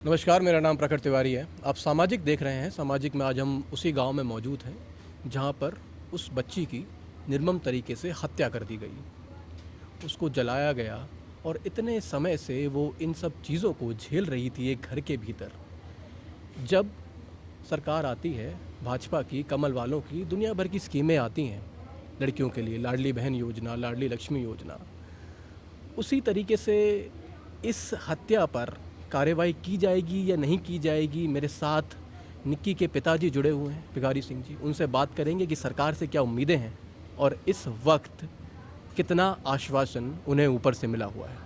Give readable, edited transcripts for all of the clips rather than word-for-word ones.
नमस्कार, मेरा नाम प्रखर तिवारी है। आप सामाजिक देख रहे हैं। सामाजिक में आज हम उसी गांव में मौजूद हैं जहां पर उस बच्ची की निर्मम तरीके से हत्या कर दी गई, उसको जलाया गया और इतने समय से वो इन सब चीज़ों को झेल रही थी एक घर के भीतर। जब सरकार आती है भाजपा की, कमल वालों की, दुनिया भर की स्कीमें आती हैं लड़कियों के लिए, लाडली बहन योजना, लाडली लक्ष्मी योजना, उसी तरीके से इस हत्या पर कार्रवाई की जाएगी या नहीं की जाएगी। मेरे साथ निक्की के पिताजी जुड़े हुए हैं, भिखारी सिंह जी। उनसे बात करेंगे कि सरकार से क्या उम्मीदें हैं और इस वक्त कितना आश्वासन उन्हें ऊपर से मिला हुआ है।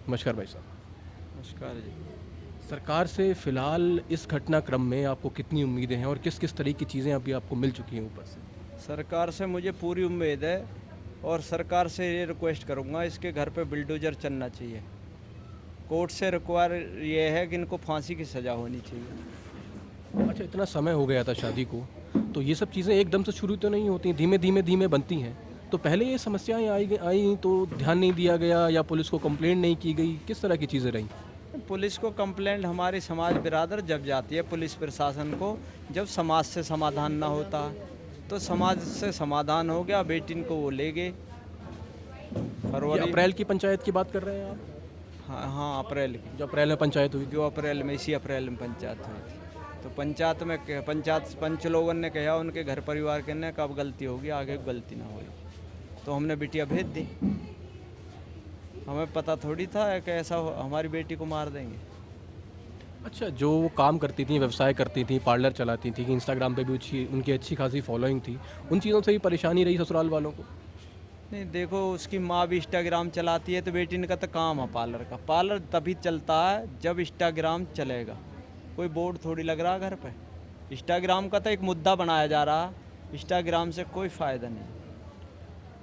नमस्कार भाई साहब। नमस्कार जी। सरकार से फ़िलहाल इस घटनाक्रम में आपको कितनी उम्मीदें हैं और किस किस तरह की चीज़ें अभी आपको मिल चुकी हैं ऊपर से? सरकार से मुझे पूरी उम्मीद है और सरकार से ये रिक्वेस्ट करूँगा, इसके घर पे बिल्डोजर चलना चाहिए। कोर्ट से रिक्वायर ये है कि इनको फांसी की सज़ा होनी चाहिए। अच्छा, इतना समय हो गया था शादी को, तो ये सब चीज़ें एकदम से शुरू तो नहीं होती, धीमे बनती हैं। तो पहले ये समस्याएं आई तो ध्यान नहीं दिया गया या पुलिस को कंप्लेंट नहीं की गई, किस तरह की चीज़ें रहीं? पुलिस को कंप्लेंट हमारी समाज बिरादर जब जाती है पुलिस प्रशासन को, जब समाज से समाधान ना होता, तो समाज से समाधान हो गया, बेटी को वो ले गए ये फरवरी। अप्रैल की पंचायत की बात कर रहे हैं आप? हाँ हाँ, अप्रैल की, जो अप्रैल में पंचायत हुई थी। जो अप्रैल में, इसी अप्रैल में पंचायत हुई थी। तो पंचायत में पंचायत पंच लोगों ने कहा, उनके घर परिवार के ने कब गलती होगी, आगे गलती ना होगी, तो हमने बिटिया भेज दी। हमें पता थोड़ी था कि ऐसा हमारी बेटी को मार देंगे। अच्छा, जो वो काम करती थी, व्यवसाय करती थी, पार्लर चलाती थी, कि इंस्टाग्राम पे भी उनकी अच्छी खासी फॉलोइंग थी, उन चीज़ों से भी परेशानी रही ससुराल वालों को? नहीं, देखो उसकी माँ भी इंस्टाग्राम चलाती है, तो बेटी ने का तो काम है पार्लर का। पार्लर तभी चलता है जब इंस्टाग्राम चलेगा। कोई बोर्ड थोड़ी लग रहा घर पे। इंस्टाग्राम का तो एक मुद्दा बनाया जा रहा, इंस्टाग्राम से कोई फ़ायदा नहीं।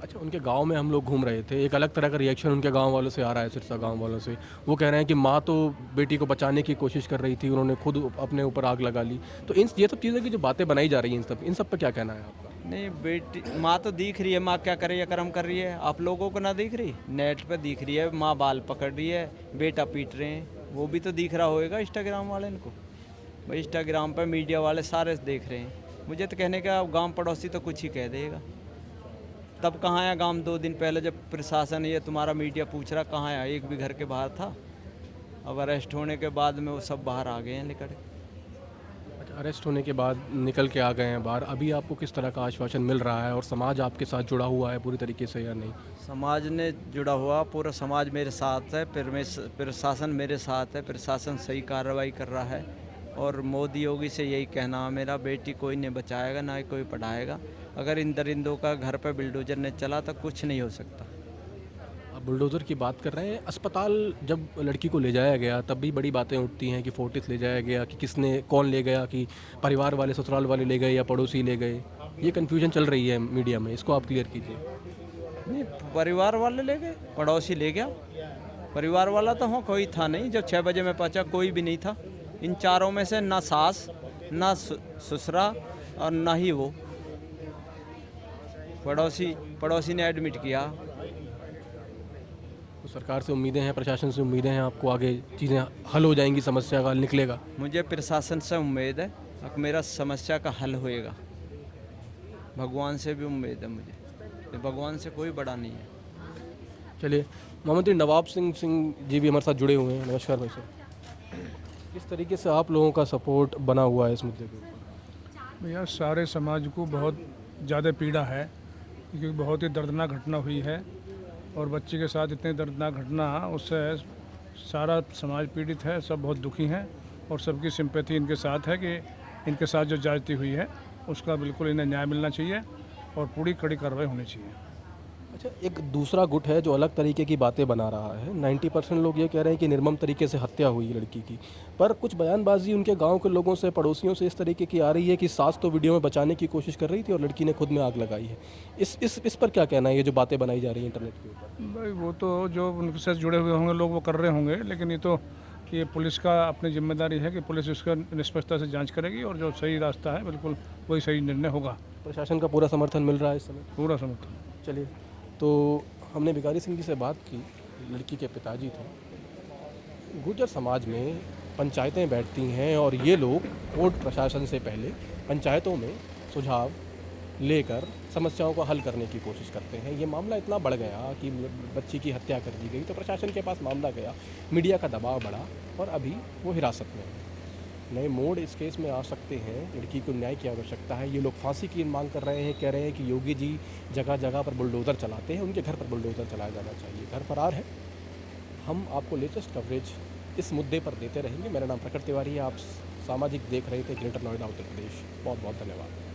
अच्छा, उनके गांव में हम लोग घूम रहे थे, एक अलग तरह का रिएक्शन उनके गांव वालों से आ रहा है, सिरसा गांव वालों से। वो कह रहे हैं कि माँ तो बेटी को बचाने की कोशिश कर रही थी, उन्होंने खुद अपने ऊपर आग लगा ली। तो ये सब चीज़ें की जो बातें बनाई जा रही हैं, इन सब पर क्या कहना है आपका? नहीं, बेटी माँ तो दिख रही है, माँ क्या कर रही है, कर्म कर रही है। आप लोगों को ना दिख रही? नेट पे दिख रही है, माँ बाल पकड़ रही है, बेटा पीट रहे हैं, वो भी तो दिख रहा होएगा इंस्टाग्राम वाले इनको। भाई इंस्टाग्राम पे मीडिया वाले सारे देख रहे हैं। मुझे तो कहने का गांव पड़ोसी तो कुछ ही कह देगा। तब कहाँ आया गांव 2 दिन पहले, जब प्रशासन ये तुम्हारा मीडिया पूछ रहा कहाँ आया, एक भी घर के बाहर था। अब अरेस्ट होने के बाद में वो सब बाहर आ गए हैं निकल के। अच्छा, अरेस्ट होने के बाद निकल के आ गए हैं बाहर। अभी आपको किस तरह का आश्वासन मिल रहा है और समाज आपके साथ जुड़ा हुआ है पूरी तरीके से या नहीं? समाज ने जुड़ा हुआ, पूरा समाज मेरे साथ है, प्रशासन मेरे साथ है, प्रशासन सही कार्रवाई कर रहा है। और मोदी योगी से यही कहना है मेरा, बेटी कोई नहीं बचाएगा, ना ही कोई पढ़ाएगा। अगर इन दरिंदों का घर पर बिल्डोजर ने चला तो कुछ नहीं हो सकता। आप बुलडोज़र की बात कर रहे हैं। अस्पताल जब लड़की को ले जाया गया तब भी बड़ी बातें उठती हैं कि फोर्टिस ले जाया गया, कि किसने, कौन ले गया, कि परिवार वाले, ससुराल वाले ले गए या पड़ोसी ले गए। ये कन्फ्यूजन चल रही है मीडिया में, इसको आप क्लियर कीजिए। नहीं, परिवार वाले ले गए, पड़ोसी ले गया। परिवार वाला तो हाँ कोई था नहीं, जब 6 बजे मैं पहुंचा कोई भी नहीं था। इन चारों में से ना सास, ना ससुरा और ना ही वो। पड़ोसी ने एडमिट किया। तो सरकार से उम्मीदें हैं, प्रशासन से उम्मीदें हैं आपको आगे चीज़ें हल हो जाएंगी, समस्या का हल निकलेगा? मुझे प्रशासन से उम्मीद है कि मेरा समस्या का हल होएगा। भगवान से भी उम्मीद है मुझे, भगवान से कोई बड़ा नहीं है। चलिए, मोहम्मद नवाब सिंह जी भी हमारे साथ जुड़े हुए हैं। नमस्कार भाई साहब। किस तरीके से आप लोगों का सपोर्ट बना हुआ है इस मुद्दे के ऊपर? भैया, सारे समाज को बहुत ज़्यादा पीड़ा है, क्योंकि बहुत ही दर्दनाक घटना हुई है और बच्चे के साथ इतनी दर्दनाक घटना, उससे सारा समाज पीड़ित है, सब बहुत दुखी हैं और सबकी सिंपैथी इनके साथ है कि इनके साथ जो ज्यादती हुई है उसका बिल्कुल इन्हें न्याय मिलना चाहिए और पूरी कड़ी कार्रवाई होनी चाहिए। अच्छा, एक दूसरा गुट है जो अलग तरीके की बातें बना रहा है। 90% लोग ये कह रहे हैं कि निर्मम तरीके से हत्या हुई लड़की की, पर कुछ बयानबाजी उनके गांव के लोगों से, पड़ोसियों से इस तरीके की आ रही है कि सास तो वीडियो में बचाने की कोशिश कर रही थी और लड़की ने खुद में आग लगाई है। इस पर क्या कहना है, ये जो बातें बनाई जा रही हैं इंटरनेट के ऊपर? भाई, वो तो जो उनके साथ जुड़े हुए होंगे लोग वो कर रहे होंगे, लेकिन ये तो ये पुलिस का अपनी जिम्मेदारी है कि पुलिस इसका निष्पक्षता से जाँच करेगी और जो सही रास्ता है बिल्कुल वही सही निर्णय होगा। प्रशासन का पूरा समर्थन मिल रहा है इस समय? पूरा समर्थन। चलिए, तो हमने भिखारी सिंह जी से बात की, लड़की के पिताजी थे। गुर्जर समाज में पंचायतें बैठती हैं और ये लोग कोर्ट प्रशासन से पहले पंचायतों में सुझाव लेकर समस्याओं को हल करने की कोशिश करते हैं। ये मामला इतना बढ़ गया कि बच्ची की हत्या कर दी गई तो प्रशासन के पास मामला गया, मीडिया का दबाव बढ़ा और अभी वो हिरासत में है। नए मोड़ इस केस में आ सकते हैं। लड़की को न्याय की आवश्यकता है। ये लोग फांसी की मांग कर रहे हैं, कह रहे हैं कि योगी जी जगह जगह पर बुलडोज़र चलाते हैं, उनके घर पर बुलडोज़र चलाया जाना चाहिए। घर फरार है। हम आपको लेटेस्ट कवरेज इस मुद्दे पर देते रहेंगे। मेरा नाम प्रकट तिवारी है। आप सामाजिक देख रहे थे ग्रेटर नोएडा उत्तर प्रदेश। बहुत बहुत धन्यवाद।